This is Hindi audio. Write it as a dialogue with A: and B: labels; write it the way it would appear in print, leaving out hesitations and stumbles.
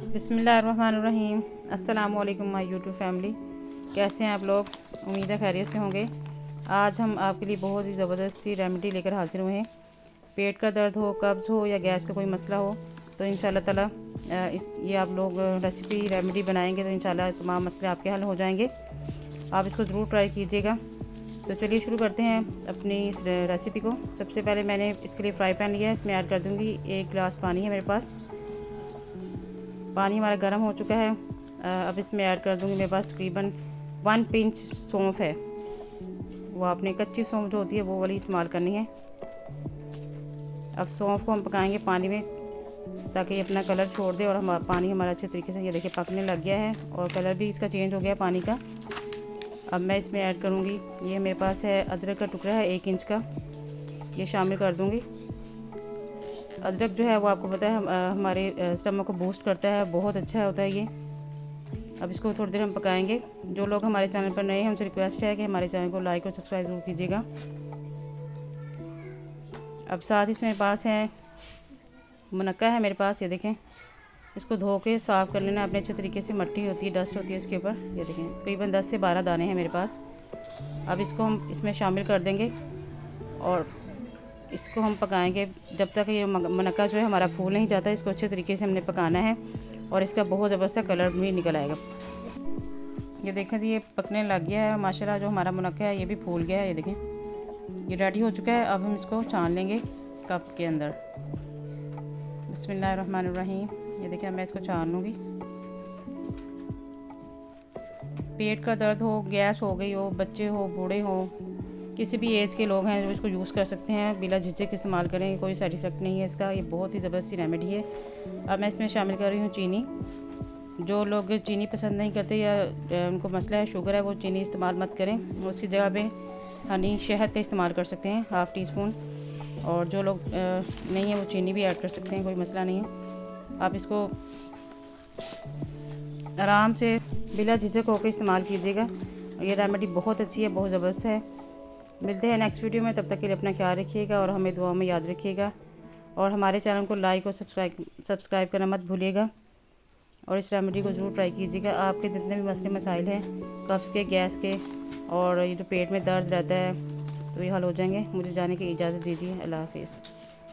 A: बिस्मिल्लाहिर्रहमानिर्रहीम। अस्सलामुअलैकुम माय यूट्यूब फैमिली। कैसे हैं आप लोग? उम्मीद है खैरियत से होंगे। आज हम आपके लिए बहुत ही ज़बरदस्त सी रेमेडी लेकर हाजिर हुए हैं। पेट का दर्द हो, कब्ज़ हो या गैस का कोई मसला हो तो इंशाल्लाह ताला ये आप लोग रेसिपी रेमेडी बनाएंगे तो इंशाल्लाह तमाम मसले आपके हल हो जाएंगे। आप इसको ज़रूर ट्राई कीजिएगा। तो चलिए शुरू करते हैं अपनी इस रेसिपी को। सबसे पहले मैंने इसके लिए फ्राई पैन लिया है, इसमें ऐड कर दूँगी 1 गिलास पानी है मेरे पास। पानी हमारा गर्म हो चुका है। अब इसमें ऐड कर दूँगी, मेरे पास तकरीबन 1 पिंच सौंफ है। वो आपने कच्ची सौंफ जो होती है वो वाली इस्तेमाल करनी है। अब सौंफ को हम पकाएंगे पानी में ताकि ये अपना कलर छोड़ दे और पानी हमारा अच्छे तरीके से ये देखिए पकने लग गया है और कलर भी इसका चेंज हो गया पानी का। अब मैं इसमें ऐड करूँगी, ये मेरे पास है अदरक का टुकड़ा है 1 इंच का, ये शामिल कर दूँगी। अदरक जो है वो आपको पता है हमारे स्टमक को बूस्ट करता है, बहुत अच्छा होता है ये। अब इसको थोड़ी देर हम पकाएंगे। जो लोग हमारे चैनल पर नए हैं उनसे रिक्वेस्ट है कि हमारे चैनल को लाइक और सब्सक्राइब ज़रूर कीजिएगा। अब साथ ही इसमें पास है मुनक्का है मेरे पास, ये देखें। इसको धो के साफ़ कर लेना अपने अच्छे तरीके से। मट्टी होती है, डस्ट होती है इसके ऊपर, ये देखें। तकरीबन 10 से 12 दाने हैं मेरे पास। अब इसको हम इसमें शामिल कर देंगे और इसको हम पकाएंगे जब तक ये मुनक्का जो है हमारा फूल नहीं जाता। इसको अच्छे तरीके से हमने पकाना है और इसका बहुत ज़बरदस्त कलर भी निकल आएगा। ये देखें जी, ये पकने लग गया है माशाल्लाह। जो हमारा मुनक्का है ये भी फूल गया है, ये देखें ये रेडी हो चुका है। अब हम इसको छान लेंगे कप के अंदर। बिस्मिल्लाहिर्रहमानिर्रहीम। ये देखें मैं इसको छान लूँगी। पेट का दर्द हो, गैस हो गई हो, बच्चे हो, बूढ़े हो, किसी भी एज के लोग हैं जो इसको यूज़ कर सकते हैं, बिला झिझक इस्तेमाल करें। कोई साइड इफ़ेक्ट नहीं है इसका, ये बहुत ही ज़बरदस्त रेमेडी है। अब मैं इसमें शामिल कर रही हूँ चीनी। जो लोग चीनी पसंद नहीं करते या उनको मसला है शुगर है, वो चीनी इस्तेमाल मत करें। उसकी जगह पे हनी शहद का इस्तेमाल कर सकते हैं, ½ टीस्पून। और जो लोग नहीं है वो चीनी भी ऐड कर सकते हैं, कोई मसला नहीं है। आप इसको आराम से बिला झिझक होकर इस्तेमाल कीजिएगा। ये रेमेडी बहुत अच्छी है, बहुत ज़बरदस्त है। मिलते हैं नेक्स्ट वीडियो में, तब तक के लिए अपना ख्याल रखिएगा और हमें दुआ में याद रखिएगा। और हमारे चैनल को लाइक और सब्सक्राइब करना मत भूलिएगा और इस रेमेडी को ज़रूर ट्राई कीजिएगा। आपके जितने भी मसले मसाइल हैं, कब्ज़ के, गैस के और ये जो पेट में दर्द रहता है, तो ये हल हो जाएंगे। मुझे जाने की इजाज़त दीजिए। अल्लाह हाफिज़।